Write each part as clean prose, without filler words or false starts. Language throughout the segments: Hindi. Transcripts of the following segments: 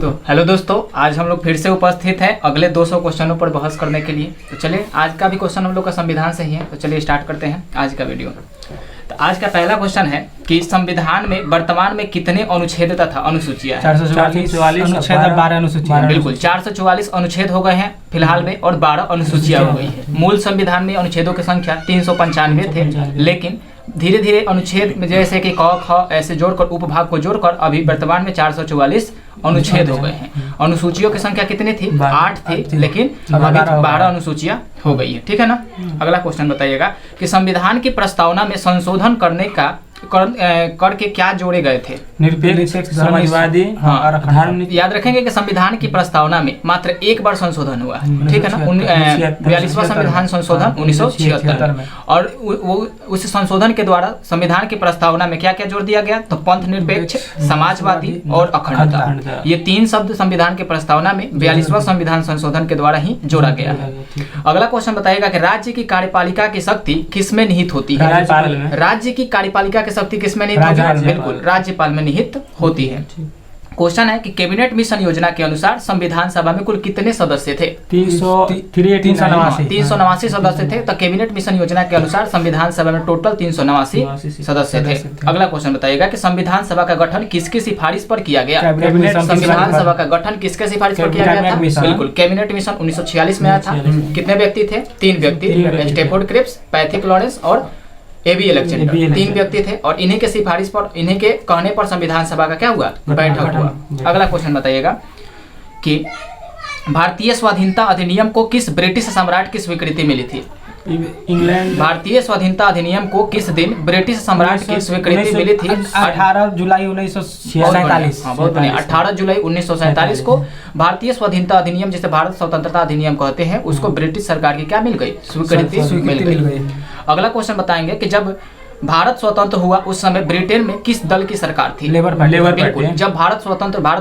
तो हेलो दोस्तों, आज हम लोग फिर से उपस्थित हैं अगले 200 क्वेश्चनों पर बहस करने के लिए। तो चलिए, आज का भी क्वेश्चन हम लोग का संविधान से ही है, तो चलिए स्टार्ट करते हैं आज का वीडियो। तो आज का पहला क्वेश्चन है कि संविधान में वर्तमान में कितने अनुच्छेद तथा अनुसूचियां हैं? 444 अनुच्छेद और 12 अनुसूचियां। बिल्कुल, 444 अनुच्छेद हो गए हैं फिलहाल में और 12 अनुसूचियां हो गई है। मूल संविधान में अनुच्छेदों की संख्या 395 थे, लेकिन धीरे धीरे अनुच्छेद में जैसे कि क ख ऐसे जोड़कर उपभाग को जोड़कर अभी वर्तमान में 444 अनुच्छेद हो गए हैं। अनुसूचियों की संख्या कितनी थी? 8 थी, लेकिन अभी 12 अनुसूचियां हो गई है। ठीक है ना। अगला क्वेश्चन बताइएगा कि संविधान की प्रस्तावना में संशोधन करने का करके क्या जोड़े गए थे? निरपेक्ष, समाजवादी और धर्म। याद रखेंगे कि संविधान की प्रस्तावना में मात्र एक बार संशोधन हुआ है। ठीक है ना। 42वां संविधान संशोधन 1976 में, और उस संशोधन के द्वारा संविधान की प्रस्तावना में क्या क्या जोड़ दिया गया? तो पंथ निरपेक्ष, समाजवादी और अखंडता, ये 3 शब्द संविधान की प्रस्तावना में 42वां संविधान संशोधन के द्वारा ही जोड़ा गया है। अगला क्वेश्चन बताइएगा कि राज्य की कार्यपालिका की शक्ति किसमें निहित होती है? राज्य की कार्यपालिका की शक्ति किसमें निहित होती है? बिल्कुल, राज्यपाल में निहित होती है। क्वेश्चन है कि कैबिनेट मिशन योजना के अनुसार संविधान सभा में कुल कितने सदस्य थे? 389 सदस्य थे। तो कैबिनेट मिशन योजना के अनुसार संविधान सभा में टोटल 389 सदस्य थे। अगला क्वेश्चन बताइएगा कि संविधान सभा का गठन किसकी सिफारिश पर किया गया? संविधान सभा का गठन किसके सिफारिश पर किया गया था? बिल्कुल, कैबिनेट मिशन 1946 में आया था। कितने व्यक्ति थे? 3 व्यक्ति, स्टैफोर्ड क्रिप्स, पैथिक लॉरेंस और एबी इलेक्शन। 3 व्यक्ति थे और इन्हीं के सिफारिश पर, इन्हीं के कहने पर संविधान सभा का क्या हुआ? बैठक हुआ। अगला क्वेश्चन बताइएगा कि भारतीय स्वाधीनता अधिनियम को किस ब्रिटिश सम्राट की स्वीकृति मिली थी? इंग्लैंड। भारतीय स्वाधीनता अधिनियम को किस दिन ब्रिटिश सम्राट की स्वीकृति मिली थी? 18 जुलाई 1947। बहुत बढ़िया, 18 जुलाई 1947 को भारतीय स्वाधीनता अधिनियम, जिसे भारत स्वतंत्रता अधिनियम कहते हैं, उसको ब्रिटिश सरकार की क्या मिल गई? स्वीकृति मिल गई। अगला क्वेश्चन बताएंगे कि जब भारत स्वतंत्र हुआ उस समय ब्रिटेन में किस दल की सरकार थी? Labour party. जब भारत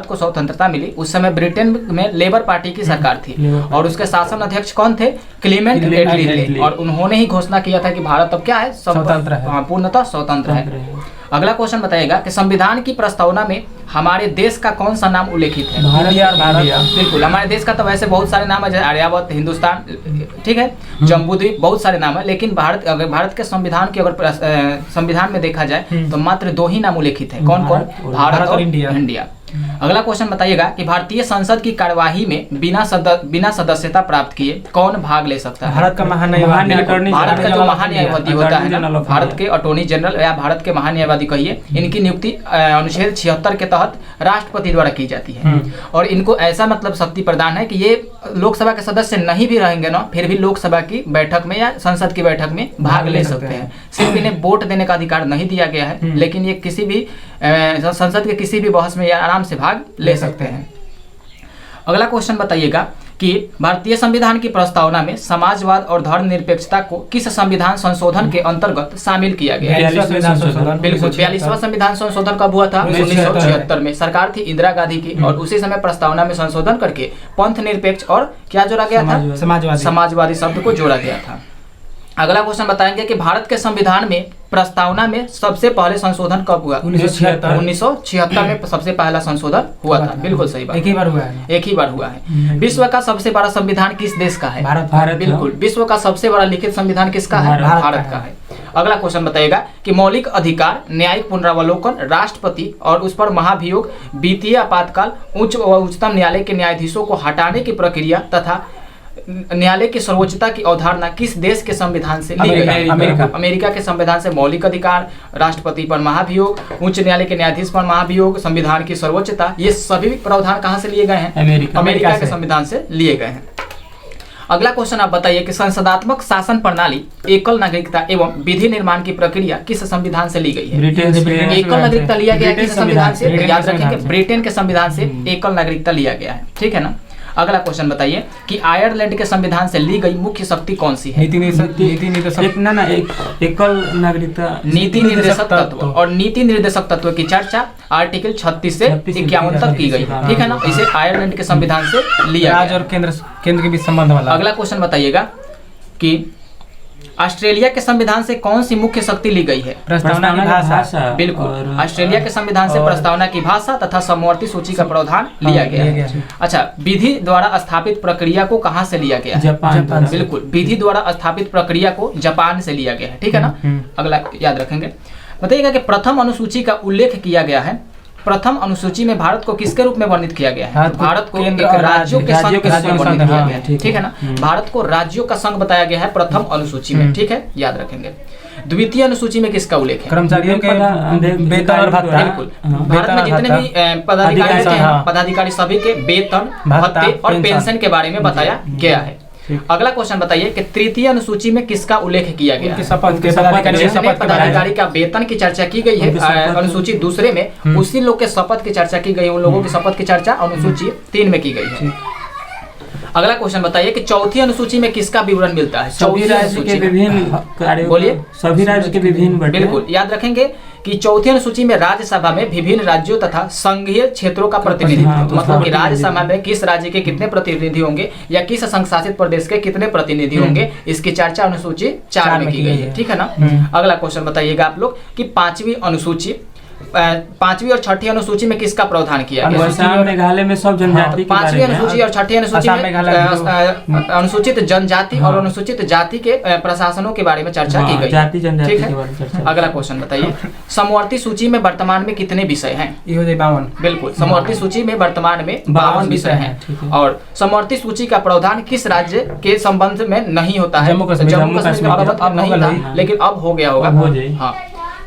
को स्वतंत्रता मिली उस समय ब्रिटेन में लेबर पार्टी की सरकार थी और उसके शासन अध्यक्ष कौन थे? क्लीमेंट एटली थे, और उन्होंने ही घोषणा किया था कि भारत अब क्या है? स्वतंत्र है, पूर्णतः स्वतंत्र है। अगला क्वेश्चन बताइएगा कि संविधान की प्रस्तावना में हमारे देश का कौन सा नाम उल्लेखित है? भारत। बिल्कुल, हमारे देश का तो वैसे बहुत सारे नाम है, आर्यावर्त, हिंदुस्तान, ठीक है, जम्बूद्वीप, बहुत सारे नाम है, लेकिन भारत के संविधान की अगर संविधान में देखा जाए तो मात्र 2 ही नाम उल्लेखित है। कौन कौन? भारत और इंडिया। अगला क्वेश्चन बताइएगा कि भारतीय संसद की कार्यवाही में बिना सदस्यता प्राप्त किए कौन भाग ले सकता है? भारत का भारत का जो महान्यायवादी होता है ना, भारत के अटॉर्नी जनरल या भारत के महान्यायवादी कहिए, इनकी नियुक्ति अनुच्छेद 76 के तहत राष्ट्रपति द्वारा की जाती है। और इनको ऐसा मतलब शक्ति प्रदान है कि ये लोकसभा के सदस्य नहीं भी रहेंगे ना, फिर भी लोकसभा की बैठक में या संसद की बैठक में भाग ले सकते हैं। सिर्फ इन्हें वोट देने का अधिकार नहीं दिया गया है, लेकिन ये किसी भी संसद के किसी भी बहस में आराम से भाग ले सकते हैं। अगला क्वेश्चन बताइएगा कि भारतीय संविधान की प्रस्तावना में समाजवाद और धर्मनिरपेक्षता को किस संविधान संशोधन के अंतर्गत शामिल किया गया? बिल्कुल, 42वां संविधान संशोधन कब हुआ था? 1976 में। सरकार थी इंदिरा गांधी की, और उसी समय प्रस्तावना में संशोधन करके पंथ निरपेक्ष और क्या जोड़ा गया था? समाजवादी शब्द को जोड़ा गया था। अगला क्वेश्चन बताएंगे कि भारत के संविधान में प्रस्तावना में सबसे पहले संशोधन कब हुआ? 1976 में सबसे पहला संशोधन हुआ था। बिल्कुल सही बात, एक ही बार हुआ है। विश्व का सबसे बड़ा संविधान किस देश का है? भारत। बिल्कुल, विश्व का सबसे बड़ा लिखित संविधान किसका है? भारत का है। अगला क्वेश्चन बताइएगा कि मौलिक अधिकार, न्यायिक पुनरावलोकन, राष्ट्रपति और उस पर महाभियोग, वित्तीय आपातकाल, उच्च व उच्चतम न्यायालय के न्यायाधीशों को हटाने की प्रक्रिया तथा न्यायालय की सर्वोच्चता की अवधारणा किस देश के संविधान से ली गई? अमेरिका के संविधान से मौलिक अधिकार, राष्ट्रपति पर महाभियोग, उच्च न्यायालय के न्यायाधीश पर महाभियोग, संविधान की सर्वोच्चता, ये सभी प्रावधान कहाँ से लिए गए हैं? अमेरिका के संविधान से लिए गए हैं। अगला क्वेश्चन आप बताइए कि संसदात्मक शासन प्रणाली, एकल नागरिकता एवं विधि निर्माण की प्रक्रिया किस संविधान से ली गई है? एकल नागरिकता लिया गया किस संविधान से? याद रखेंगे, ब्रिटेन के संविधान से एकल नागरिकता लिया गया है। ठीक है ना। अगला क्वेश्चन बताइए कि आयरलैंड के संविधान से ली गई मुख्य शक्ति कौन सी है? एकल नागरिकता, नीति निर्देशक तत्व। और नीति निर्देशक तत्व की चर्चा आर्टिकल 36 से 51 तक की गई। ठीक है ना। इसे आयरलैंड के संविधान से लिया राज्य और केंद्र के बीच संबंध वाला। अगला क्वेश्चन बताइएगा कि ऑस्ट्रेलिया के संविधान से कौन सी मुख्य शक्ति ली गई है? प्रस्तावना की भाषा। बिल्कुल, ऑस्ट्रेलिया के संविधान से प्रस्तावना की भाषा तथा समवर्ती सूची का प्रावधान लिया गया है। अच्छा, विधि द्वारा स्थापित प्रक्रिया को कहाँ से लिया गया है? जापान। बिल्कुल, विधि द्वारा स्थापित प्रक्रिया को जापान से लिया गया है, ठीक है ना। अगला याद रखेंगे, बताइएगा कि प्रथम अनुसूची का उल्लेख किया गया है। प्रथम अनुसूची में भारत को किसके रूप में वर्णित किया गया है? भारत को एक राज्यों के संघ के रूप में वर्णित किया गया है, ठीक है ना। भारत को राज्यों का संघ बताया गया है प्रथम अनुसूची में, ठीक है, याद रखेंगे। द्वितीय अनुसूची में किसका उल्लेख है? कर्मचारियों के वेतन और भत्ता। बिल्कुल, भारत में जितने भी पदाधिकारी सभी के वेतन, भत्ते और पेंशन के बारे में बताया गया है। अगला क्वेश्चन बताइए कि तृतीय अनुसूची में किसका उल्लेख किया गया है? पदाधिकारी का वेतन की चर्चा की गई है अनुसूची दूसरे में, उसी लोग के शपथ की चर्चा की गई है, उन लोगों की शपथ की चर्चा अनुसूची 3 में की गई है। अगला क्वेश्चन बताइए कि चौथी अनुसूची में किसका विवरण मिलता है? सभी राज्य के विभिन्न, बोलिए, सभी राज्य के विभिन्न। बिल्कुल, याद रखेंगे कि चौथी अनुसूची में राज्यसभा में विभिन्न राज्यों तथा संघीय क्षेत्रों का प्रतिनिधित्व, मतलब कि राज्यसभा में किस राज्य के कितने प्रतिनिधि होंगे या किस संघ शासित प्रदेश के कितने प्रतिनिधि होंगे, इसकी चर्चा अनुसूची 4 में की गई है, ठीक है ना। अगला क्वेश्चन बताइएगा आप लोग कि पांचवी और छठी अनुसूची में किसका प्रावधान किया गया? मेघालय में सब जनजाति। पांचवी अनुसूची और छठी अनुसूची में अनुसूचित जनजाति और अनुसूचित जाति के प्रशासनों के बारे में चर्चा की गई, ठीक है। अगला क्वेश्चन बताइए, समवर्ती सूची में वर्तमान में कितने विषय हैं? 52। बिल्कुल, समवर्ती सूची में वर्तमान में 52 विषय हैं। और समवर्ती सूची का प्रावधान किस राज्य के संबंध में नहीं होता है? जम्मू कश्मीर अब नहीं था, लेकिन अब हो गया होगा। हाँ,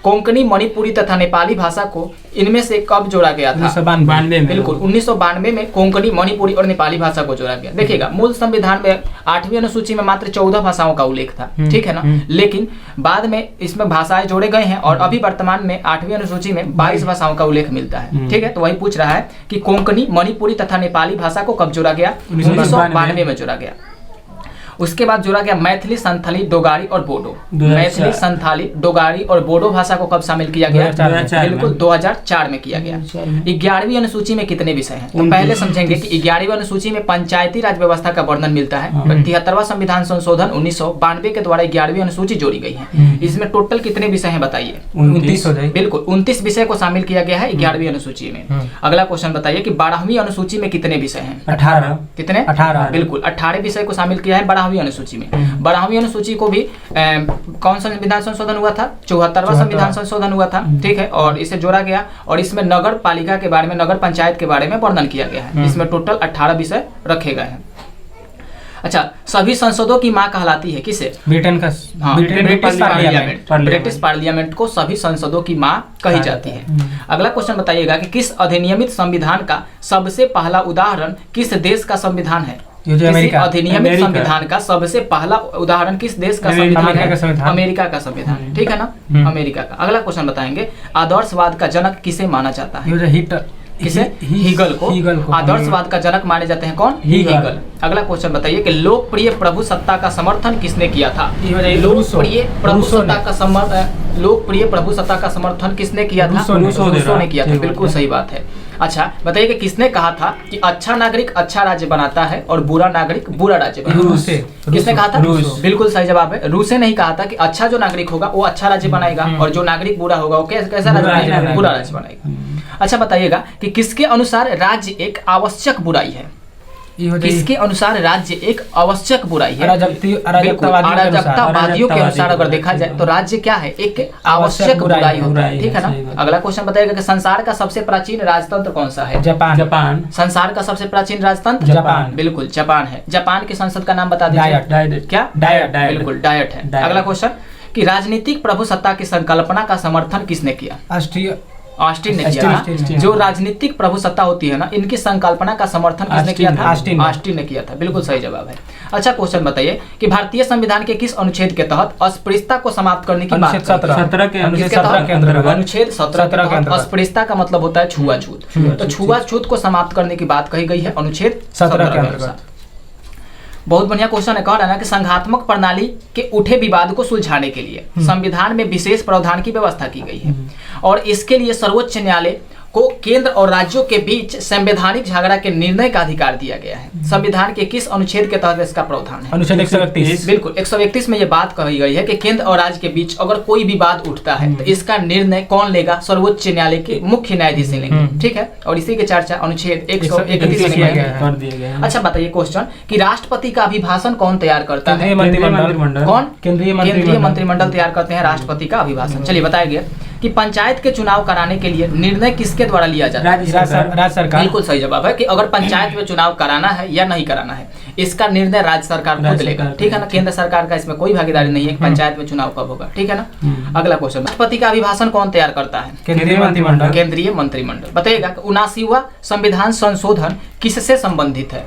कोंकणी, मणिपुरी तथा नेपाली भाषा को इनमें से कब जोड़ा गया था? 1992 में। बिल्कुल, 1992 में कोंकणी, मणिपुरी और नेपाली भाषा को जोड़ा गया। देखिएगा, मूल संविधान में 8वीं अनुसूची में मात्र 14 भाषाओं का उल्लेख था, ठीक है ना। लेकिन बाद में इसमें भाषाएं जोड़े गए हैं और अभी वर्तमान में 8वीं अनुसूची में 22 भाषाओं का उल्लेख मिलता है, ठीक है। तो वही पूछ रहा है कि कोंकणी, मणिपुरी तथा नेपाली भाषा को कब जोड़ा गया? 1992 में जोड़ा गया। उसके बाद जोड़ा गया मैथिली, संथाली, डोगारी और बोडो। मैथिली, संथाली, डोगारी और बोडो भाषा को कब शामिल किया गया? बिल्कुल, 2004 में किया गया। 11वीं अनुसूची में कितने विषय हैं? तो पहले समझेंगे कि 11वीं अनुसूची में पंचायती राज व्यवस्था का वर्णन मिलता है। 73वां संविधान संशोधन 1992 के द्वारा 11वीं अनुसूची जोड़ी गई है। इसमें टोटल कितने विषय हैं बताइए? 29 हो जाए। बिल्कुल, 29 विषय को शामिल किया गया है 11वीं अनुसूची में। अगला क्वेश्चन बताइए कि 12वीं अनुसूची में कितने विषय हैं? 18। कितने? 18। बिल्कुल, 18 विषय को शामिल किया है 12वीं अनुसूची में। 12वीं अनुसूची को भी कौन सा संविधान संशोधन हुआ था? 74वां संविधान संशोधन हुआ था, ठीक है। और इसे जोड़ा गया और इसमें नगर पालिका के बारे में, नगर पंचायत के बारे में वर्णन किया गया है। इसमें टोटल 18 विषय रखे गए हैं। अच्छा, सभी संसदों की मां कहलाती है किसे? ब्रिटेन का, ब्रिटिश पार्लियामेंट को सभी संसदों की मां कही जाती है। अगला क्वेश्चन बताइएगा कि किस अधिनियमित संविधान का सबसे पहला उदाहरण किस देश का संविधान है? अधिनियमित संविधान का सबसे पहला उदाहरण किस देश का संविधान है? अमेरिका का संविधान, ठीक है ना, अमेरिका का। अगला क्वेश्चन बताएंगे, आदर्शवाद का जनक किसे माना जाता है? किसे? हीगल को आदर्शवाद का जनक माने जाते हैं। कौन? हीगल। अगला क्वेश्चन बताइए कि लोकप्रिय प्रभु सत्ता का समर्थन किसने किया था? लोकप्रिय प्रभु सत्ता का समर्थन किसने किया था? रूसो ने किया था। बिल्कुल सही बात है। अच्छा, बताइए कि किसने कहा था कि अच्छा नागरिक अच्छा राज्य बनाता है और बुरा नागरिक बुरा राज्य बनाता है? किसने कहा था? बिल्कुल सही जवाब है। रूसे ने ही कहा था कि अच्छा जो नागरिक होगा वो अच्छा राज्य बनाएगा और जो नागरिक बुरा होगा वो कैसा राज्य बनाएगा? बुरा राज्य बनाएगा। अच्छा, बताइएगा कि किसके अनुसार राज्य एक आवश्यक बुराई है? किसके अनुसार राज्य एक आवश्यक बुराई है? अराजकतावादियों के अनुसार अगर देखा जाए तो राज्य क्या है? एक आवश्यक बुराई होता है, ठीक है ना। अगला क्वेश्चन बताइएगा कि संसार का सबसे प्राचीन राजतंत्र कौन सा है? जापान। संसार का सबसे प्राचीन राजतंत्र जापान। बिल्कुल, जापान है। जापान की संसद का नाम बता दीजिए। क्या? डायट। बिल्कुल, डायट है। अगला क्वेश्चन कि राजनीतिक प्रभुसत्ता की संकल्पना का समर्थन किसने किया? ऑस्टिन ने किया। जो राजनीतिक प्रभुसत्ता होती है ना, इनकी संकल्पना का समर्थन किसने किया था? ऑस्टिन ने किया था। बिल्कुल सही जवाब है। अच्छा, क्वेश्चन बताइए कि भारतीय संविधान के किस अनुच्छेद के तहत अस्पृश्यता को समाप्त करने की बात? अनुच्छेद 17 के अंतर्गत। अनुच्छेद 17 के तहत अस्पृश्यता का मतलब होता है छुआछूत। तो छुआछूत को समाप्त करने की बात कही गई है अनुच्छेद 17 के अंतर्गत। बहुत बढ़िया क्वेश्चन है। कह रहा है ना कि संघात्मक प्रणाली के उठे विवाद को सुलझाने के लिए संविधान में विशेष प्रावधान की व्यवस्था की गई है और इसके लिए सर्वोच्च न्यायालय को केंद्र और राज्यों के बीच संवैधानिक झगड़ा के निर्णय का अधिकार दिया गया है। संविधान के किस अनुच्छेद के तहत इसका प्रावधान है? अनुच्छेद 131। बिल्कुल 131 में ये बात कही गई है कि केंद्र और राज्य के बीच अगर कोई विवाद उठता है तो इसका निर्णय कौन लेगा? सर्वोच्च न्यायालय के मुख्य न्यायाधीश लेंगे। ठीक है, और इसी की चर्चा अनुच्छेद 131 में कर दिया गया है। अच्छा बताइए क्वेश्चन कि राष्ट्रपति का अभिभाषण कौन तैयार करता है? मंत्रिमंडल। कौन? केंद्रीय मंत्रिमंडल तैयार करते हैं राष्ट्रपति का अभिभाषण। चलिए बताया गया कि पंचायत के चुनाव कराने के लिए निर्णय किसके द्वारा लिया जाता है? राज्य सरकार। बिल्कुल सही जवाब है कि अगर पंचायत में चुनाव कराना है या नहीं कराना है, इसका निर्णय राज्य सरकार खुद लेगा। ठीक है ना, केंद्र सरकार का इसमें कोई भागीदारी नहीं है पंचायत में चुनाव कब होगा। ठीक है ना। अगला क्वेश्चन, राष्ट्रपति का अभिभाषण कौन तैयार करता है? केंद्रीय मंत्रिमंडल। केंद्रीय मंत्रिमंडल। बताइएगा 79वां संविधान संशोधन किससे संबंधित है?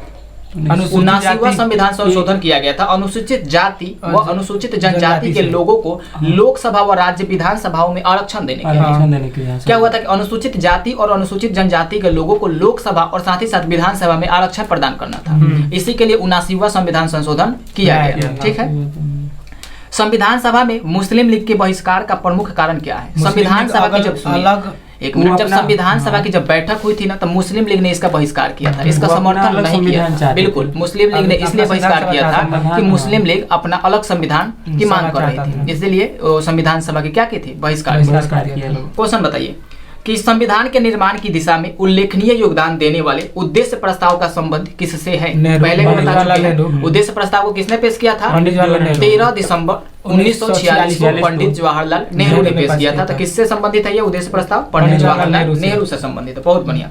79वां संविधान संशोधन किया गया था अनुसूचित जाति व अनुसूचित जनजाति के लोगों को लोकसभा व राज्य विधानसभाओं में आरक्षण देने के लिए। क्या हुआ था कि अनुसूचित जाति और अनुसूचित जनजाति के लोगों को लोकसभा और साथ ही साथ विधानसभा में आरक्षण प्रदान करना था। इसी के लिए 79वां संविधान संशोधन किया गया। ठीक है। संविधान सभा में मुस्लिम लीग के बहिष्कार का प्रमुख कारण क्या है? संविधान सभा की जब एक मिनट, जब संविधान सभा की जब बैठक हुई थी ना, तो मुस्लिम लीग ने इसका बहिष्कार किया था, इसका समर्थन नहीं किया। बिल्कुल, मुस्लिम लीग ने इसलिए बहिष्कार किया था कि मुस्लिम लीग अपना अलग संविधान की मांग कर रही थी, इसलिए संविधान सभा की क्या की थी? बहिष्कार। क्वेश्चन बताइए कि संविधान के निर्माण की दिशा में उल्लेखनीय योगदान देने वाले उद्देश्य प्रस्ताव का संबंध किससे है? पहले भी बता चुके हैं। उद्देश्य प्रस्ताव को किसने पेश किया था? 13 दिसंबर 1946 को पंडित जवाहरलाल नेहरू ने पेश किया था। तो किससे संबंधित है ये उद्देश्य प्रस्ताव? पंडित जवाहरलाल नेहरू से संबंधित है। बहुत बढ़िया।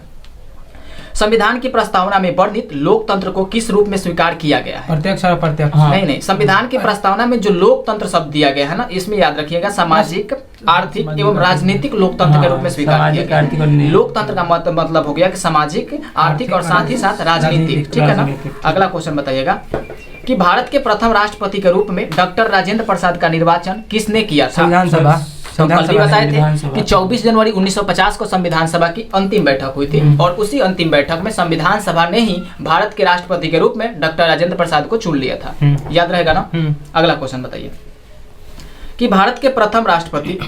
संविधान की प्रस्तावना में वर्णित लोकतंत्र को किस रूप में स्वीकार किया गया है? प्रत्यक्ष और अप्रत्यक्ष। नहीं, संविधान की प्रस्तावना में जो लोकतंत्र शब्द दिया गया है ना, इसमें याद रखिएगा सामाजिक, आर्थिक एवं राजनीतिक लोकतंत्र के रूप में स्वीकार किया गया। लोकतंत्र का मतलब हो गया कि सामाजिक, आर्थिक और साथ ही साथ राजनीतिक। ठीक है ना। अगला क्वेश्चन बताइएगा कि भारत के प्रथम राष्ट्रपति के रूप में डॉक्टर राजेंद्र प्रसाद का निर्वाचन किसने किया था? संविधान सभा। कल भी बताए थे कि 24 जनवरी 1950 को संविधान सभा की अंतिम बैठक हुई थी और उसी अंतिम बैठक में संविधान सभा ने ही भारत के राष्ट्रपति के रूप में डॉक्टर राजेंद्र प्रसाद को चुन लिया था। याद रहेगा ना। अगला क्वेश्चन बताइए कि भारत के प्रथम राष्ट्रपति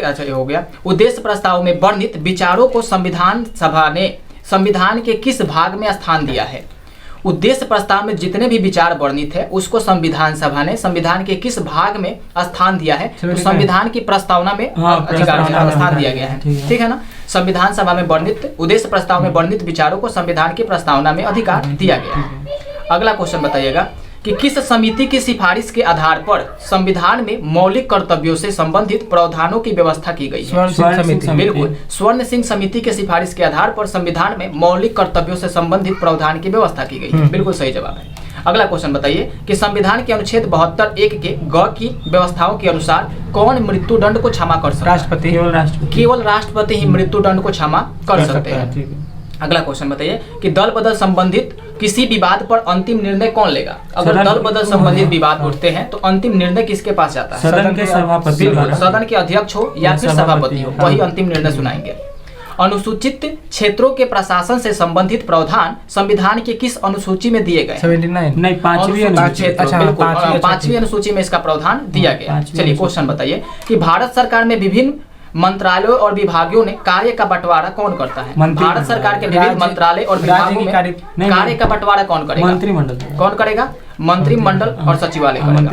अच्छा ये हो गया। उद्देश्य प्रस्ताव में वर्णित विचारों को संविधान सभा ने संविधान के किस भाग में स्थान दिया है? उद्देश्य प्रस्ताव में जितने भी विचार वर्णित है उसको संविधान सभा ने संविधान के किस भाग में स्थान दिया है? तो संविधान की प्रस्तावना में स्थान दिया गया है। ठीक है ना। संविधान सभा में वर्णित उद्देश्य प्रस्ताव में वर्णित विचारों को संविधान की प्रस्तावना में अधिकार दिया गया है। अगला क्वेश्चन बताइएगा कि किस समिति की सिफारिश के आधार पर संविधान में मौलिक कर्तव्यों से संबंधित प्रावधानों की व्यवस्था की गई है? बिल्कुल, स्वर्ण सिंह समिति के सिफारिश के आधार पर संविधान में मौलिक कर्तव्यों से संबंधित प्रावधान की व्यवस्था की गई है। बिल्कुल सही जवाब है। अगला क्वेश्चन बताइए कि संविधान के अनुच्छेद 72(1) के ग की व्यवस्थाओं के अनुसार कौन मृत्यु दंड को क्षमा कर सकता है? राष्ट्रपति। केवल राष्ट्रपति ही मृत्यु दंड को क्षमा कर सकते हैं। अगला क्वेश्चन बताइए कि दल बदल संबंधित किसी विवाद पर अंतिम निर्णय कौन लेगा? अगर दल बदल संबंधित विवाद उठते हैं तो अंतिम निर्णय किसके पास जाता है? सदन के सभापति। सदन के अध्यक्ष हो या फिर सभापति हो, वही अंतिम निर्णय सुनाएंगे। अनुसूचित क्षेत्रों के प्रशासन से संबंधित प्रावधान संविधान के किस अनुसूची में दिए गए? 79 नहीं, पांचवी अनुसूची में इसका प्रावधान दिया गया। चलिए क्वेश्चन बताइए कि भारत सरकार में विभिन्न मंत्रालयों और विभागों ने कार्य का बंटवारा कौन करता है? भारत सरकार के विभिन्न मंत्रालय और विभागों में कार्य का बंटवारा कौन करेगा? मंत्रिमंडल। कौन करेगा? मंत्रिमंडल और सचिवालय करेगा।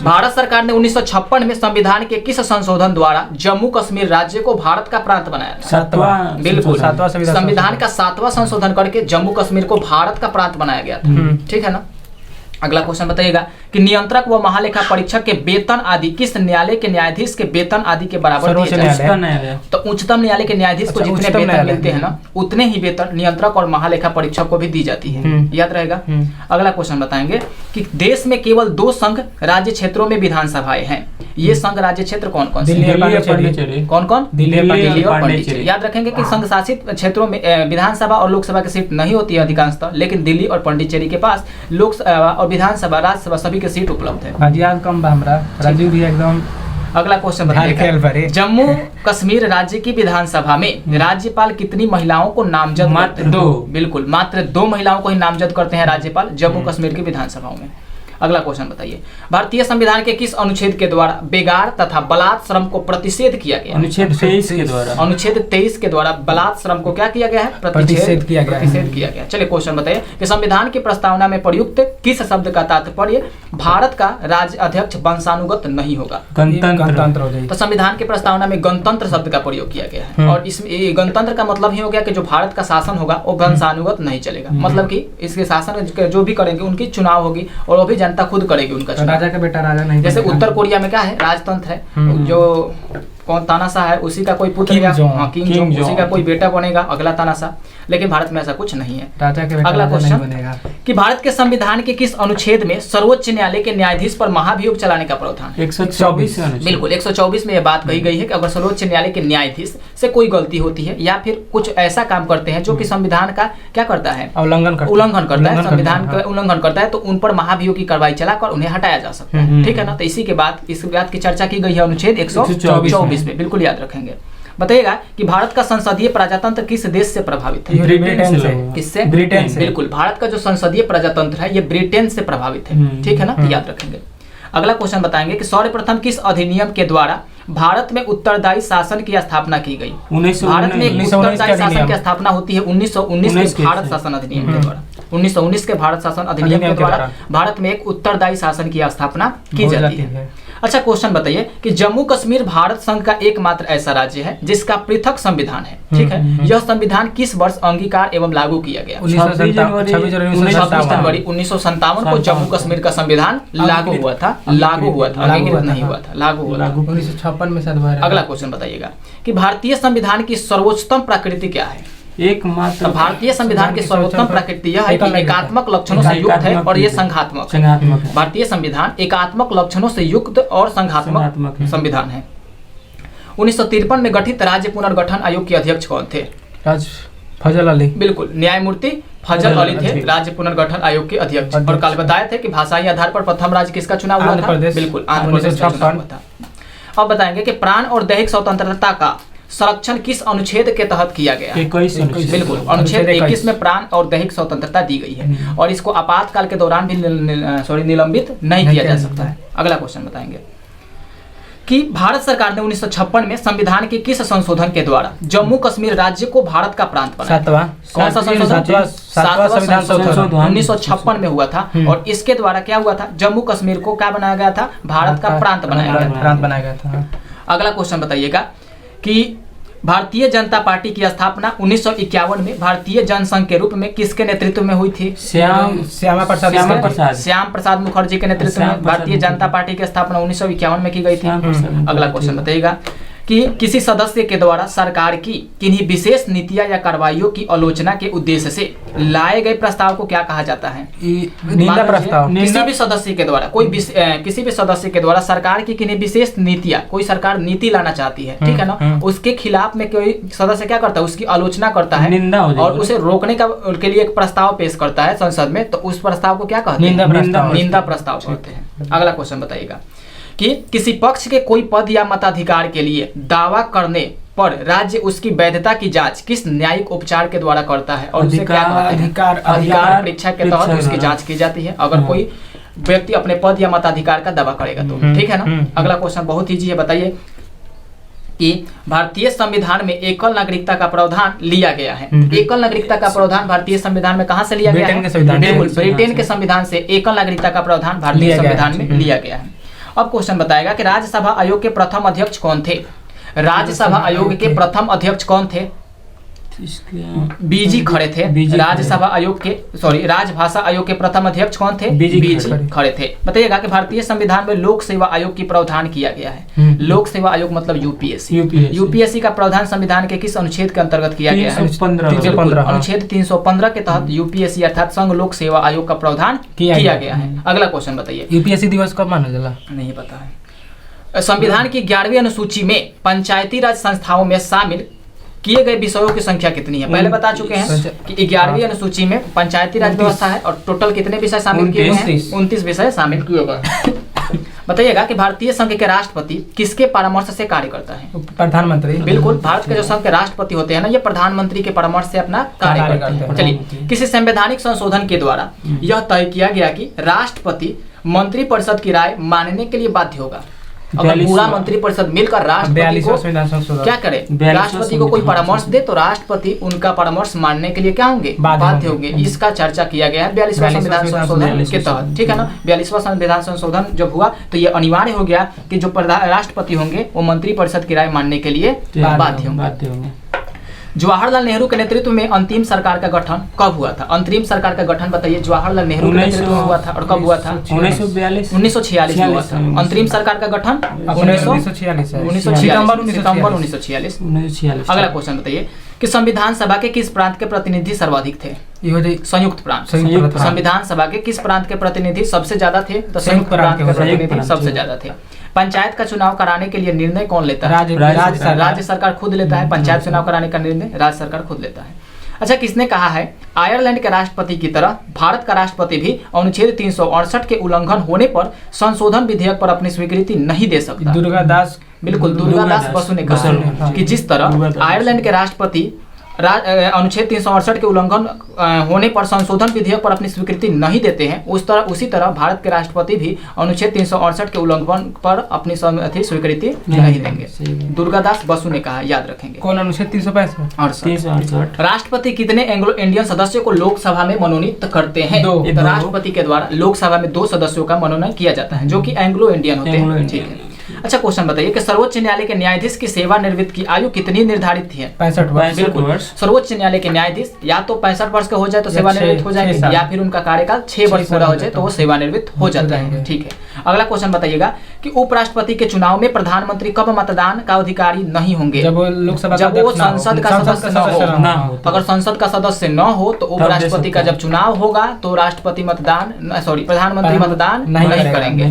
भारत सरकार ने 1956 में संविधान के किस संशोधन द्वारा जम्मू कश्मीर राज्य को भारत का प्रांत बनाया? 7वां। बिल्कुल, संविधान का 7वां संशोधन करके जम्मू कश्मीर को भारत का प्रांत बनाया गया था। ठीक है ना। अगला क्वेश्चन बताइएगा कि नियंत्रक व महालेखा परीक्षक के वेतन आदि किस न्यायालय के न्यायाधीश के वेतन आदि के बराबर दिए जाते हैं? तो उच्चतम न्यायालय के न्यायाधीश को जितने वेतन मिलते हैं ना, उतने ही वेतन नियंत्रक और महालेखा परीक्षक को भी दी जाती है। याद रहेगा। अगला क्वेश्चन बताएंगे कि देश में केवल 2 संघ राज्य क्षेत्रों में विधानसभाएं हैं। ये संघ राज्य क्षेत्र कौन कौन से? कौन कौन? दिल्ली और पांडिचेरी। याद रखेंगे कि संघ शासित क्षेत्रों में विधानसभा और लोकसभा की सीट नहीं होती है अधिकांशतः, लेकिन दिल्ली और पांडिचेरी के पास लोकसभा और विधानसभा, राज्यसभा सभी की सीट उपलब्ध है। राजीव भी एकदम। अगला क्वेश्चन बताइए, जम्मू कश्मीर राज्य की विधानसभा में राज्यपाल कितनी महिलाओं को नामजद? मात्र 2। बिल्कुल, मात्र 2 महिलाओं को ही नामजद करते हैं राज्यपाल जम्मू कश्मीर की विधानसभाओं में। अगला क्वेश्चन बताइए, भारतीय संविधान के किस अनुच्छेद के द्वारा बेगार तथा बलात् श्रम को प्रतिषेध किया गया? अनुच्छेद 23 के द्वारा। अनुच्छेद 23 के द्वारा बलात् श्रम को क्या किया गया है? प्रतिषेध किया गया। चलिए क्वेश्चन बताइए कि संविधान की प्रस्तावना में प्रयुक्त किस शब्द का तात्पर्य भारत का राज्य अध्यक्ष वंशानुगत नहीं होगा? गणतंत्र हो जाएगी। तो संविधान की प्रस्तावना में गणतंत्र शब्द का प्रयोग किया गया है और इसमें गणतंत्र का मतलब ही हो गया कि जो भारत का शासन होगा वो वंशानुगत नहीं चलेगा, मतलब कि इसके शासन जो भी करेंगे उनकी चुनाव होगी और वो भी जनता खुद करेगी उनका चुनाव। राजा का बेटा राजा नहीं। जैसे उत्तर कोरिया में क्या है? राजतंत्र है, जो कौन तानाशाह है उसी का कोई पुत्र या किंग जोंग उसी का कोई बेटा बनेगा अगला तानाशाह, लेकिन भारत में ऐसा कुछ नहीं है। राजा के बेटा अगला राजा क्वेश्चन नहीं बनेगा। कि भारत के संविधान के किस अनुच्छेद में सर्वोच्च न्यायालय के न्यायाधीश पर महाभियोग चलाने का प्रावधान है? 124। बिल्कुल 124 में यह बात कही गई है कि अगर सर्वोच्च न्यायालय के न्यायाधीश से कोई गलती होती है या फिर कुछ ऐसा काम करते हैं जो कि संविधान का क्या करता है? उल्लंघन करता है, संविधान का उल्लंघन करता है, तो उन पर महाभियोग की कार्रवाई चलाकर उन्हें हटाया जा सकता है। ठीक है ना? तो इसी के बाद इस बात की चर्चा की गई है अनुच्छेद 124 में, बिल्कुल याद रखेंगे। बताइएगा कि भारत का संसदीय प्रजातंत्र किस देश से प्रभावित है? ब्रिटेन से। किससे? ब्रिटेन से। बिल्कुल, भारत का जो संसदीय प्रजातंत्र है ये ब्रिटेन से प्रभावित है। ठीक है ना? याद रखेंगे। अगला क्वेश्चन बताएंगे कि सर्वप्रथम किस अधिनियम के द्वारा भारत में उत्तरदायी शासन की स्थापना की गई? भारत में एक उत्तरदायी शासन की स्थापना होती है 1919 के भारत शासन अधिनियम के द्वारा। 1919 के भारत शासन अधिनियम के द्वारा भारत में एक उत्तरदायी शासन की स्थापना की जाती है। अच्छा क्वेश्चन बताइए कि जम्मू कश्मीर भारत संघ का एकमात्र ऐसा राज्य है जिसका पृथक संविधान है। ठीक है, यह संविधान किस वर्ष अंगीकार एवं लागू किया गया? 26 जनवरी 1957 को जम्मू कश्मीर का संविधान लागू हुआ था, अंगीकृत नहीं हुआ था, लागू हुआ था 1956 में शायद। अगला क्वेश्चन बताइएगा कि भारतीय संविधान की सर्वोच्चतम प्रकृति क्या है? एकमात्र भारतीय संविधान की सर्वोत्तम प्रकृति यह है कि एकात्मक लक्षणों से युक्त है और ये संघात्मक है। भारतीय संविधान एकात्मक लक्षणों से युक्त और संघात्मक संविधान है। 1953 में गठित राज्य पुनर्गठन आयोग के अध्यक्ष कौन थे? फजल अली। बिल्कुल, न्यायमूर्ति फजल अली थे राज्य पुनर्गठन आयोग के अध्यक्ष। और कल बताए थे कि भाषाई आधार पर प्रथम राज्य किसका चुनाव हुआ था? बिल्कुल, आंध्र प्रदेश का चुनाव हुआ था। अब बताएंगे कि प्राण और दैहिक स्वतंत्रता का संरक्षण किस अनुच्छेद के तहत किया गया है? बिल्कुल, अनुच्छेद 21 में प्राण और दैहिक स्वतंत्रता दी गई है और इसको आपातकाल के दौरान भी निलंबित नहीं किया जा सकता है। अगला क्वेश्चन बताएंगे कि भारत सरकार ने 1956 में संविधान के किस संशोधन के द्वारा जम्मू कश्मीर राज्य को भारत का प्रांत बनाया? कौन सा संशोधन? 7वां संशोधन 1956 में हुआ था और इसके द्वारा क्या हुआ था? जम्मू कश्मीर को क्या बनाया गया था? भारत का प्रांत बनाया गया था। अगला क्वेश्चन बताइएगा कि भारतीय जनता पार्टी की स्थापना 1951 में भारतीय जनसंघ के रूप में किसके नेतृत्व में हुई थी? श्यामा प्रसाद मुखर्जी के नेतृत्व में भारतीय जनता पार्टी की स्थापना 1951 में की गई थी। अगला क्वेश्चन बताइएगा कि किसी सदस्य के द्वारा सरकार की किन्हीं विशेष नीतियां या कार्रवाइयों की आलोचना के उद्देश्य से लाए गए प्रस्ताव को क्या कहा जाता है? निंदा प्रस्ताव। किसी भी सदस्य के द्वारा किसी भी सदस्य के द्वारा सरकार की किन्हीं विशेष नीतियां, कोई सरकार नीति लाना चाहती है, ठीक है ना, उसके खिलाफ में कोई सदस्य क्या करता है? उसकी आलोचना करता है, निंदा और उसे रोकने का के लिए एक प्रस्ताव पेश करता है संसद में, तो उस प्रस्ताव को क्या कहते हैं? निंदा प्रस्ताव कहते हैं। अगला क्वेश्चन बताइएगा कि किसी पक्ष के कोई पद या मताधिकार के लिए दावा करने पर राज्य उसकी वैधता की जांच किस न्यायिक उपचार के द्वारा करता है? और अधिकार परीक्षा के तहत उसकी जांच की जाती है अगर कोई व्यक्ति अपने पद या मताधिकार का दावा करेगा तो। ठीक है ना? अगला क्वेश्चन बहुत ईजी है, बताइए कि भारतीय संविधान में एकल नागरिकता का प्रावधान लिया गया है। एकल नागरिकता का प्रावधान भारतीय संविधान में कहां से लिया गया है? बिल्कुल, ब्रिटेन के संविधान से एकल नागरिकता का प्रावधान भारतीय संविधान में लिया गया है। अब क्वेश्चन बताएगा कि राज्यसभा आयोग के प्रथम अध्यक्ष कौन थे? राज्यसभा आयोग के प्रथम अध्यक्ष कौन थे? बीजी खड़े थे। राज्यसभा आयोग के राजभाषा आयोग के प्रथम अध्यक्ष कौन थे? बीजी खड़े थे। बताइएगा कि भारतीय संविधान में लोक सेवा आयोग की प्रावधान किया गया है। लोक सेवा आयोग मतलब यूपीएससी। यूपीएससी का प्रावधान संविधान के किस अनुच्छेद के अंतर्गत किया गया है? 315। अनुच्छेद 315 के तहत यूपीएससी अर्थात संघ लोक सेवा आयोग का प्रावधान किया गया है। अगला क्वेश्चन बताइए, यूपीएससी दिवस कब माना जाला? नहीं पता है। संविधान की 11वीं अनुसूची में पंचायती राज संस्थाओं में शामिल किए गए विषयों की संख्या कितनी है? पहले बता चुके हैं कि 11वीं अनुसूची में पंचायती राज व्यवस्था है और टोटल कितने विषय शामिल किए गए हैं? 29 विषय शामिल किए गए। बताइएगा कि भारतीय संघ के राष्ट्रपति किसके परामर्श से कार्य करता है? प्रधानमंत्री। बिल्कुल, भारत के जो संघ के राष्ट्रपति होते हैं ना, ये प्रधानमंत्री के परामर्श से अपना कार्य करते हैं। चलिए, किसी संवैधानिक संशोधन के द्वारा यह तय किया गया कि राष्ट्रपति मंत्रिपरिषद की राय मानने के लिए बाध्य होगा। अगर पूरा मंत्रिपरिषद मिलकर राष्ट्रपति को क्या करे, राष्ट्रपति को कोई परामर्श दे तो राष्ट्रपति उनका परामर्श मानने के लिए क्या होंगे, बाध्य होंगे। इसका चर्चा किया गया है 42वां संविधान संशोधन के तहत, ठीक है ना। 42वां संविधान संशोधन जब हुआ तो ये अनिवार्य हो गया कि जो राष्ट्रपति होंगे वो मंत्रिपरिषद की राय मानने के लिए बाध्य होंगे। जवाहरलाल नेहरू के नेतृत्व में अंतिम सरकार का गठन कब हुआ था? अंतरिम सरकार का गठन बताइए, जवाहरलाल नेहरू के नेतृत्व में हुआ था और कब हुआ था? 1946 में हुआ था। अंतरिम सरकार का गठन 1946 सितंबर 1946। अगला क्वेश्चन बताइए कि संविधान सभा के किस प्रांत के प्रतिनिधि सर्वाधिक थे? संयुक्त प्रांत। संविधान सभा के किस प्रांत के प्रतिनिधि सबसे ज्यादा थे? तो संयुक्त प्रांत के प्रतिनिधि सबसे ज्यादा थे। पंचायत का चुनाव कराने के लिए निर्णय कौन लेता है? राज्य सरकार खुद लेता है। पंचायत चुनाव कराने का निर्णय राज्य सरकार खुद लेता है। अच्छा, किसने कहा है आयरलैंड के राष्ट्रपति की तरह भारत का राष्ट्रपति भी अनुच्छेद 368 के उल्लंघन होने पर संशोधन विधेयक पर अपनी स्वीकृति नहीं दे सकता? दुर्गादास। बिल्कुल, दुर्गादास बसु ने कहा कि जिस तरह आयरलैंड के राष्ट्रपति अनुच्छेद 368 के उल्लंघन होने पर संशोधन विधेयक पर अपनी स्वीकृति नहीं देते हैं, उसी तरह भारत के राष्ट्रपति भी अनुच्छेद 368 के उल्लंघन पर अपनी स्वीकृति नहीं देंगे। दुर्गादास बसु ने कहा, याद रखेंगे। कौन अनुच्छेद 368? राष्ट्रपति कितने एंग्लो इंडियन सदस्यों को लोकसभा में मनोनीत करते हैं? तो राष्ट्रपति के द्वारा लोकसभा में 2 सदस्यों का मनोनयन किया जाता है जो कि एंग्लो इंडियन होते हैं, ठीक है। अच्छा, क्वेश्चन बताइए कि सर्वोच्च न्यायालय के न्यायाधीश की सेवानिवृत्त की आयु कितनी निर्धारित थी? 65 वर्ष। बिल्कुल, सर्वोच्च न्यायालय के न्यायाधीश या तो 65 वर्ष का हो जाए तो सेवानिवृत्त हो जाएंगे, या फिर उनका कार्यकाल 6 वर्ष पूरा हो जाए तो वो सेवानिवृत्त हो जाता है, ठीक है। अगला क्वेश्चन बताइएगा कि उपराष्ट्रपति के चुनाव में प्रधानमंत्री कब मतदान का अधिकारी नहीं होंगे? जब लोकसभा जब वो संसद का सदस्य न हो। अगर संसद का सदस्य न हो तो उपराष्ट्रपति का जब चुनाव होगा तो राष्ट्रपति प्रधानमंत्री मतदान नहीं करेंगे।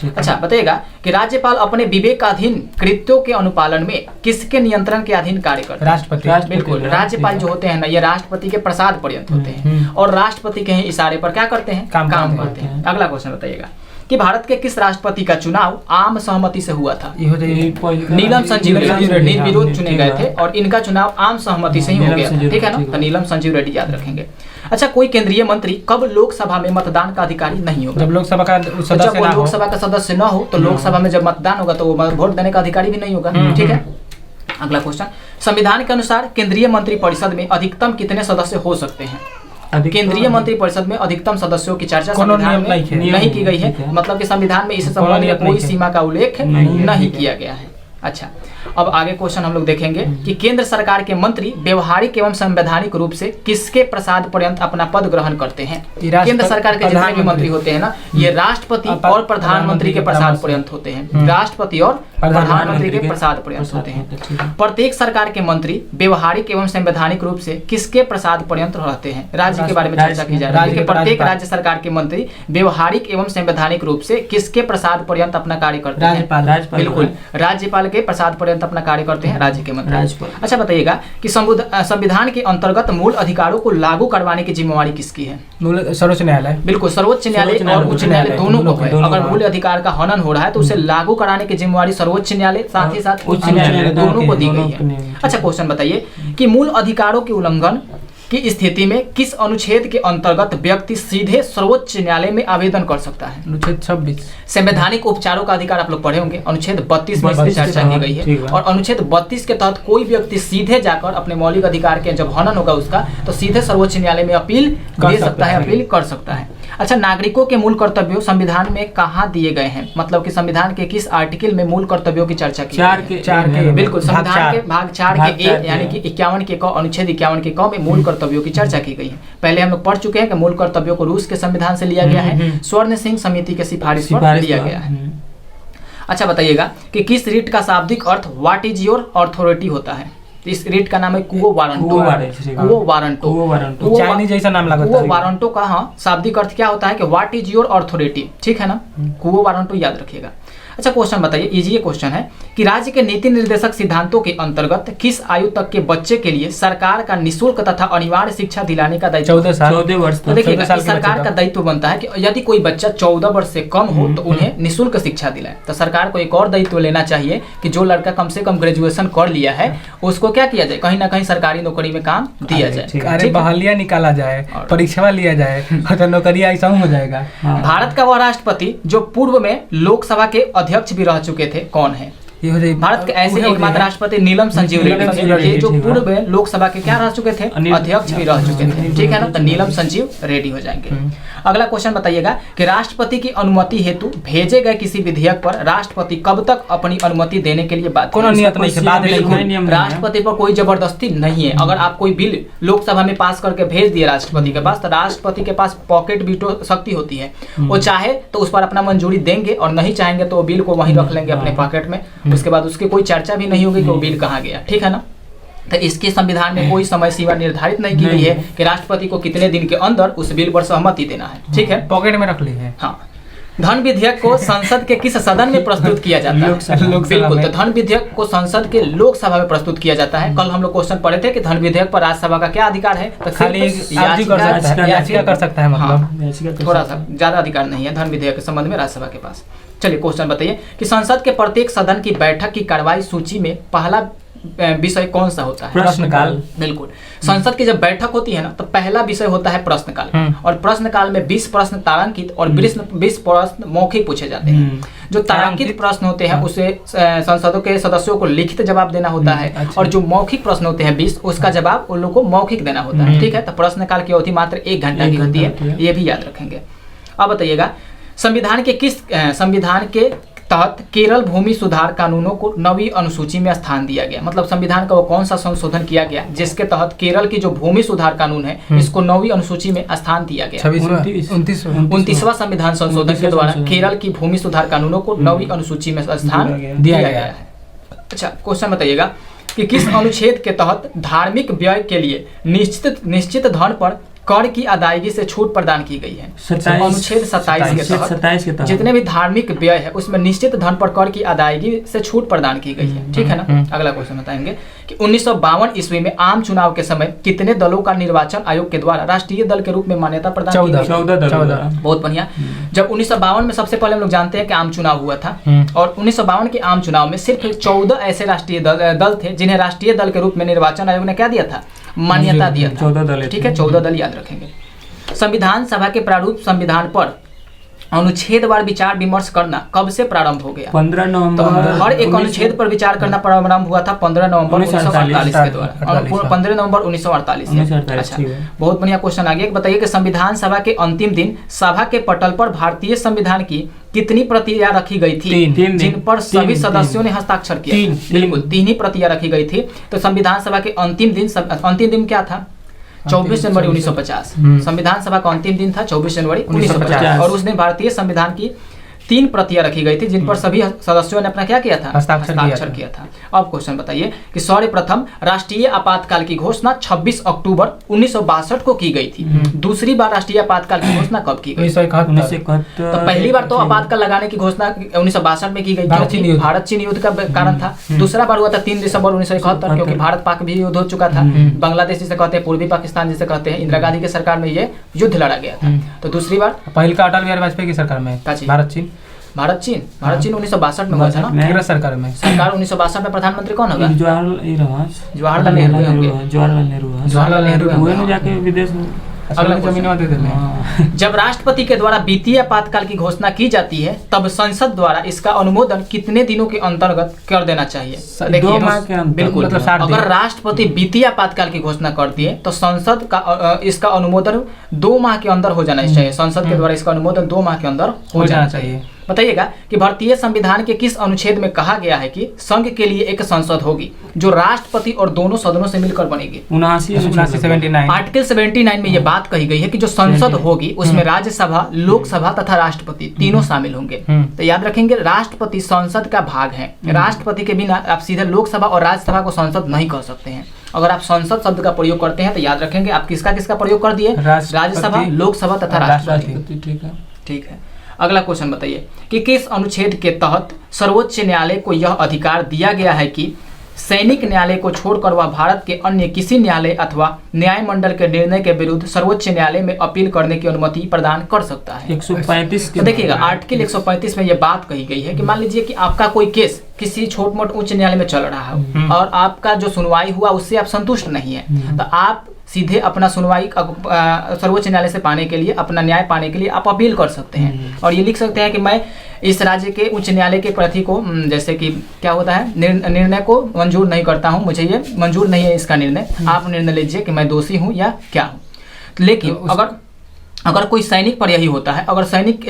अच्छा, बताइएगा कि राज्यपाल अपने विवेकाधीन कृत्यों के अनुपालन में किसके नियंत्रण के अधीन कार्य करते हैं? राष्ट्रपति। बिल्कुल, राज्यपाल जो होते हैं ना, ये राष्ट्रपति के प्रसाद पर्यंत होते हैं और राष्ट्रपति के इशारे पर क्या करते हैं? काम करते हैं। अगला क्वेश्चन बताइएगा कि भारत के किस राष्ट्रपति का चुनाव आम सहमति से हुआ था? नीलम संजीव रेड्डी निर्विरोध चुने गए थे और इनका चुनाव आम सहमति से ही हो गया, ठीक है ना। तो नीलम संजीव रेड्डी याद रखेंगे। अच्छा, कोई केंद्रीय मंत्री कब लोकसभा में मतदान का अधिकारी नहीं होगा? जब लोकसभा का सदस्य न हो तो लोकसभा में जब मतदान होगा तो वो वोट देने का अधिकारी भी नहीं होगा, ठीक है। अगला क्वेश्चन, संविधान के अनुसार केंद्रीय मंत्रिपरिषद में अधिकतम कितने सदस्य हो सकते हैं? केंद्रीय मंत्रिपरिषद में अधिकतम सदस्यों की चर्चा संविधान में नहीं की गई है, मतलब कि संविधान में इस संबंध में कोई सीमा का उल्लेख नहीं किया गया है। अच्छा, अब आगे क्वेश्चन हम लोग देखेंगे कि केंद्र सरकार के मंत्री व्यवहारिक एवं संवैधानिक रूप से किसके प्रसाद पर्यंत अपना पद ग्रहण करते हैं? केंद्र सरकार के जितने भी मंत्री होते हैं ना, ये राष्ट्रपति और प्रधानमंत्री के प्रसाद पर्यंत होते हैं। राष्ट्रपति और प्रधानमंत्री के प्रसाद पर्यंत होते हैं। प्रत्येक सरकार के मंत्री व्यवहारिक एवं संवैधानिक रूप से किसके प्रसाद पर्यंत रहते हैं? राज्य के बारे में चर्चा की जा रही है। प्रत्येक राज्य सरकार के मंत्री व्यवहारिक एवं संवैधानिक रूप से किसके प्रसाद पर्यंत अपना कार्य करते हैं? बिल्कुल, राज्यपाल के प्रसाद पर्यंत अपना कार्य करते हैं राज्य के मंत्री। अच्छा, बताइएगा कि संविधान के अंतर्गत मूल अधिकारों को लागू करवाने की जिम्मेवारी किसकी है? सर्वोच्च न्यायालय। बिल्कुल, सर्वोच्च न्यायालय और उच्च न्यायालय दोनों को है। अगर मूल अधिकार का हनन हो रहा है तो उसे लागू कराने की जिम्मेवारी सर्वोच्च न्यायालय साथ ही साथ उच्च न्यायालय दोनों को दी गई है। अच्छा, क्वेश्चन बताइए कि मूल अधिकारों के उल्लंघन की स्थिति में किस अनुच्छेद के अंतर्गत व्यक्ति सीधे सर्वोच्च न्यायालय में आवेदन कर सकता है? अनुच्छेद 26। संवैधानिक उपचारों का अधिकार आप लोग पढ़े होंगे, अनुच्छेद 32 में इसकी चर्चा की गई है और अनुच्छेद 32 के तहत कोई व्यक्ति सीधे जाकर अपने मौलिक अधिकार के जब हनन होगा उसका तो सीधे सर्वोच्च न्यायालय में अपील दे सकता है, अपील कर सकता है। अच्छा, नागरिकों के मूल कर्तव्यों संविधान में कहाँ दिए गए हैं? मतलब कि संविधान के किस आर्टिकल में मूल कर्तव्यों की चर्चा की? 4 बिल्कुल, संविधान के भाग 4 के ए यानी कि 51 के क अनुच्छेद 51 के क में मूल कर्तव्यों की चर्चा की गई है। पहले हम लोग पढ़ चुके हैं कि मूल कर्तव्यों को रूस के संविधान से लिया गया है, स्वर्ण सिंह समिति के सिफारिश पर लिया गया है। अच्छा, बताइएगा कि किस रीट का शाब्दिक अर्थ व्हाट इज योर अथॉरिटी होता है? इस रीट का नाम है कुओ वारंटो। चाइनीज जैसा नाम लगता है। कुओ वारंटो का शाब्दिक अर्थ क्या होता है कि व्हाट इज योर अथॉरिटी, ठीक है ना। कुओ वारंटो याद रखिएगा। अच्छा क्वेश्चन बताइए, इजी क्वेश्चन है कि राज्य के नीति निर्देशक सिद्धांतों के अंतर्गत किस आयु तक के बच्चे के लिए सरकार का निःशुल्क तथा अनिवार्य शिक्षा दिलाने का दायित्व 14 साल 14 वर्ष तो तक। देखिए 14 साल के सरकार बच्चे का दायित्व बनता है कि यदि कोई बच्चा 14 वर्ष से कम हो तो उन्हें निःशुल्क शिक्षा दिलाए। तो सरकार को एक और दायित्व लेना चाहिए कि जो लड़का कम से कम ग्रेजुएशन कर लिया है उसको क्या किया जाए, कहीं ना कहीं सरकारी नौकरी में काम दिया जाए। ठीक अरे ठीक है? बहालिया निकाला जाए, और- परीक्षा लिया जाए और तो नौकरी ऐसा हो जाएगा। हाँ। भारत का वह राष्ट्रपति जो पूर्व में लोकसभा के अध्यक्ष भी रह चुके थे कौन है? ये हो जाए भारत के ऐसे एकमात्र राष्ट्रपति नीलम संजीव नीलम रेड्डी संजीव थे, ये जो रेड्डी, पूर्व में लोकसभा के क्या रह चुके थे, अनिल- अध्यक्ष भी रह चुके थे। ठीक है ना, तो नीलम संजीव रेड्डी हो जाएंगे। अगला क्वेश्चन बताइएगा कि राष्ट्रपति की अनुमति हेतु भेजे गए किसी विधेयक पर राष्ट्रपति कब तक अपनी अनुमति देने के लिए बाध्य कोनो है? नियत नहीं है, बाद में बिल्कुल नहीं। नियम नहीं है। राष्ट्रपति पर कोई जबरदस्ती नहीं है। अगर आप कोई बिल लोकसभा में पास करके भेज दिए राष्ट्रपति के पास, तो राष्ट्रपति के पास पॉकेट वीटो शक्ति होती है। वो चाहे तो उस पर अपना मंजूरी देंगे और नहीं चाहेंगे तो वो बिल को वहीं रख लेंगे अपने पॉकेट में। उसके बाद उसकी कोई चर्चा भी नहीं होगी कि वो बिल कहाँ गया। ठीक है ना, तो इसके संविधान में कोई समय सीमा निर्धारित नहीं की गई है कि राष्ट्रपति को कितने दिन के अंदर उस बिल पर सहमति देना है। ठीक है, पॉकेट में रख ली है। हाँ। धन विधेयक को संसद के किस सदन में प्रस्तुत किया जाता है? लोकसभा बिल्कुल, में। तो धन विधेयक को संसद के लोकसभा में प्रस्तुत किया जाता है। कल हम लोग क्वेश्चन पढ़े थे कि धन विधेयक पर राज्यसभा का क्या अधिकार है, तो खाली सिर्फ आरजी कर सकता है, याचिका कर सकता है मतलब। याचिका कर थोड़ा सकता सा ज्यादा अधिकार नहीं है धन विधेयक के संबंध में राज्यसभा के पास। चलिए क्वेश्चन बताइए कि संसद के प्रत्येक सदन की बैठक की कार्रवाई सूची में पहला विषय कौन सा होता है? प्रश्नकाल। बिल्कुल, संसद की जब बैठक होती है ना तो पहला विषय होता है प्रश्नकाल। और प्रश्नकाल में 20 प्रश्न तारांकित और 20 प्रश्न मौखिक पूछे जाते हैं। जो तारांकित प्रश्न होते हैं उसे संसदों के सदस्यों को लिखित जवाब देना होता है, और जो मौखिक प्रश्न होते हैं 20 उसका जवाब उन लोगों को मौखिक देना होता है। ठीक है, तो प्रश्नकाल की अवधि मात्र 1 घंटा की होती है, ये भी याद रखेंगे। अब बताइएगा संविधान के तहत केरल भूमि सुधार कानूनों को 9वीं अनुसूची में स्थान दिया गया। मतलब संविधान का वो कौन सा संशोधन किया गया जिसके तहत केरल की जो भूमि सुधार कानून है इसको 9वीं अनुसूची में स्थान दिया गया? 29वां संविधान संशोधन के द्वारा केरल की भूमि सुधार कानूनों को 9वीं अनुसूची में स्थान दिया गया है। अच्छा क्वेश्चन बताइएगा कि किस अनुच्छेद के तहत धार्मिक व्यय के लिए निश्चित धन पर कर की अदायगी से छूट प्रदान की गई है? अनुच्छेद 27 के तहत जितने भी धार्मिक व्यय है उसमें निश्चित धन पर कर की अदायगी से छूट प्रदान की गई है। ठीक है ना, अगला क्वेश्चन बताएंगे कि 1952 ईस्वी में आम चुनाव के समय कितने दलों का निर्वाचन आयोग के द्वारा राष्ट्रीय दल के रूप में मान्यता प्रदान की गई? 14। बहुत बढ़िया। जब 1952 में सबसे पहले हम लोग जानते हैं कि आम चुनाव हुआ था, और 1952 के आम चुनाव में सिर्फ 14 ऐसे राष्ट्रीय दल थे जिन्हें राष्ट्रीय दल के रूप में निर्वाचन आयोग ने क्या दिया था? मान्यता दिया था। 14 दल। ठीक है, 14 दल याद रखेंगे। संविधान सभा के प्रारूप संविधान पर अनुच्छेदवार विचार विमर्श करना कब से प्रारंभ हो गया? 15 तो नवंबर। हर एक अनुच्छेद पर विचार करना प्रारंभ हुआ था 15 नवंबर 1948 के द्वारा। 15 नवंबर 1948 से। 1948, अच्छा, ठीक है। बहुत बढ़िया क्वेश्चन आ गया। बताइए कि संविधान सभा के अंतिम दिन सभा के पटल पर भारतीय संविधान की कितनी प्रतियां रखी गई थी? तीन। जिन पर सभी सदस्यों ने हस्ताक्षर किया? बिल्कुल, 3 ही प्रतियां रखी गई थी। तो संविधान सभा के अंतिम दिन क्या था? 24 जनवरी 1950। संविधान सभा का अंतिम दिन था 24 जनवरी 1950, और उस दिन भारतीय संविधान की 3 प्रतियां रखी गई थी जिन पर सभी सदस्यों ने अपना क्या किया था? हस्ताक्षर किया था। अब क्वेश्चन बताइए कि सर्वप्रथम राष्ट्रीय आपातकाल की घोषणा 26 अक्टूबर 1962 को की गई थी। दूसरी बार राष्ट्रीय आपातकाल की घोषणा कब की गई? 1971। तो पहली बार तो आपातकाल लगाने की घोषणा 1962 में की गई क्योंकि भारत चीन युद्ध का कारण था। दूसरा बार हुआ था 3 दिसंबर 1971 क्योंकि भारत पाक भी युद्ध हो चुका था। बांग्लादेश जिसे कहते हैं, पूर्वी पाकिस्तान जिसे कहते हैं, इंदिरा गांधी की सरकार में ये युद्ध लड़ा गया था। तो दूसरी बार पहले का अटल बिहारी वाजपेयी की सरकार में भारत चीन 1962 में हुआ था ना। केंद्र सरकार में 1962 में प्रधानमंत्री कौन होगा? जवाहरलाल नेहरू हुए ना जाके विदेश में। अगला जब राष्ट्रपति के द्वारा वित्तीय आपातकाल की घोषणा की जाती है तब संसद द्वारा इसका अनुमोदन कितने दिनों के अंतर्गत कर देना चाहिए? 2 माह के अंतर। बिल्कुल, मतलब 60 दिन। अगर राष्ट्रपति वित्तीय आपातकाल की घोषणा करती है तो संसद का इसका अनुमोदन 2 माह के अंदर हो जाना चाहिए। संसद के द्वारा इसका अनुमोदन 2 माह के अंदर हो जाना चाहिए। बताइएगा कि भारतीय संविधान के किस अनुच्छेद में कहा गया है कि संघ के लिए एक संसद होगी जो राष्ट्रपति और दोनों सदनों से मिलकर बनेगी? 79। आर्टिकल 79 में यह बात कही गई है कि जो संसद होगी उसमें राज्यसभा, लोकसभा तथा राष्ट्रपति तीनों शामिल होंगे। तो याद रखेंगे राष्ट्रपति संसद का भाग है। राष्ट्रपति के बिना आप सीधे लोकसभा और राज्यसभा को संसद नहीं कह सकते हैं। अगर आप संसद शब्द का प्रयोग करते हैं तो याद रखेंगे आप किसका प्रयोग कर दिए? राज्यसभा, लोकसभा तथा राष्ट्रपति। ठीक है। ठीक है, अगला क्वेश्चन बताइए कि किस अनुच्छेद के तहत सर्वोच्च न्यायालय को यह अधिकार दिया गया है कि सैनिक न्यायालय को छोड़कर वह भारत के अन्य किसी न्यायालय अथवा न्याय मंडल के निर्णय के विरुद्ध सर्वोच्च न्यायालय में अपील करने की अनुमति प्रदान कर सकता है। 135 तो देखिएगा आर्टिकल 135 में यह बात कही गई है कि मान लीजिए कि आपका कोई केस किसी छोट मोट उच्च न्यायालय में चल रहा है और आपका जो सुनवाई हुआ उससे आप संतुष्ट नहीं है, तो आप सीधे अपना सुनवाई सर्वोच्च न्यायालय से पाने के लिए, अपना न्याय पाने के लिए आप अपील कर सकते हैं और ये लिख सकते हैं कि मैं इस राज्य के उच्च न्यायालय के प्रति को जैसे कि क्या होता है निर्णय को मंजूर नहीं करता हूँ, मुझे ये मंजूर नहीं है इसका निर्णय, आप निर्णय लीजिए कि मैं दोषी हूँ या क्या हूँ। लेकिन अगर कोई सैनिक पर यही होता है, अगर सैनिक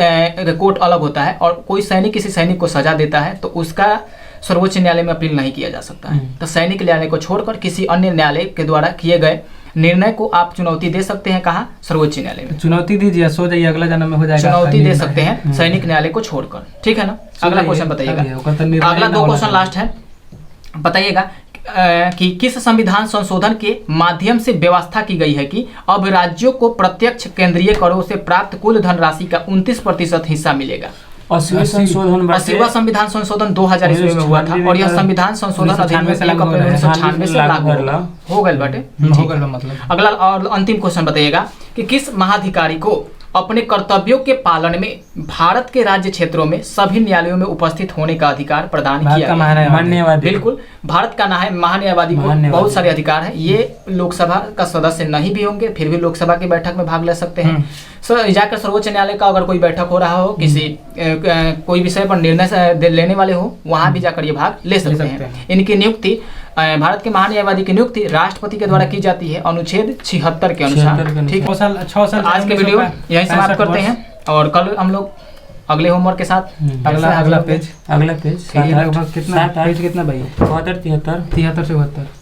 कोर्ट अलग होता है और कोई सैनिक किसी सैनिक को सजा देता है तो उसका सर्वोच्च न्यायालय में अपील नहीं किया जा सकता है। तो सैनिक न्यायालय को छोड़कर किसी अन्य न्यायालय के द्वारा किए गए निर्णय को आप चुनौती दे सकते हैं। कहाँ? सर्वोच्च न्यायालय में चुनौती दीजिए, सो जाइए, अगला जन्म में हो जाएगा। चुनौती दे सकते हैं सैनिक न्यायालय को छोड़कर, ठीक है ना। अगला क्वेश्चन बताइएगा, अगला 2 क्वेश्चन लास्ट है। बताइएगा कि किस संविधान संशोधन के माध्यम से व्यवस्था की गई है कि अब राज्यों को प्रत्यक्ष केंद्रीय करों से प्राप्त कुल धनराशि का 29% हिस्सा मिलेगा। 80वां संविधान संशोधन 2000 ईस्वी में हुआ था और यह संविधान संशोधन अधिनियम 1996 से लागू हो गए बाटे। मतलब अगला और अंतिम क्वेश्चन बताइएगा कि किस महाधिकारी को अपने कर्तव्यों के पालन में भारत के राज्य क्षेत्रों में सभी न्यायालयों में उपस्थित होने का अधिकार प्रदान किया गया। बिल्कुल, भारत का महान्यायवादी को बहुत सारे अधिकार हैं। ये लोकसभा का सदस्य नहीं भी होंगे, फिर भी लोकसभा की बैठक में भाग ले सकते हैं। जाकर सर्वोच्च न्यायालय का अगर कोई बैठक हो रहा हो, किसी कोई विषय पर निर्णय लेने वाले हो, वहां भी जाकर ये भाग ले सकते हैं। इनकी नियुक्ति, भारत के महान्यायवादी की नियुक्ति राष्ट्रपति के द्वारा की जाती है अनुच्छेद 76 के अनुसार। ठीक है, आज के वीडियो यही समाप्त करते हैं और कल हम लोग अगले होमवर्क के साथ अगला पेज कितना भाई? 73 73 73 से 72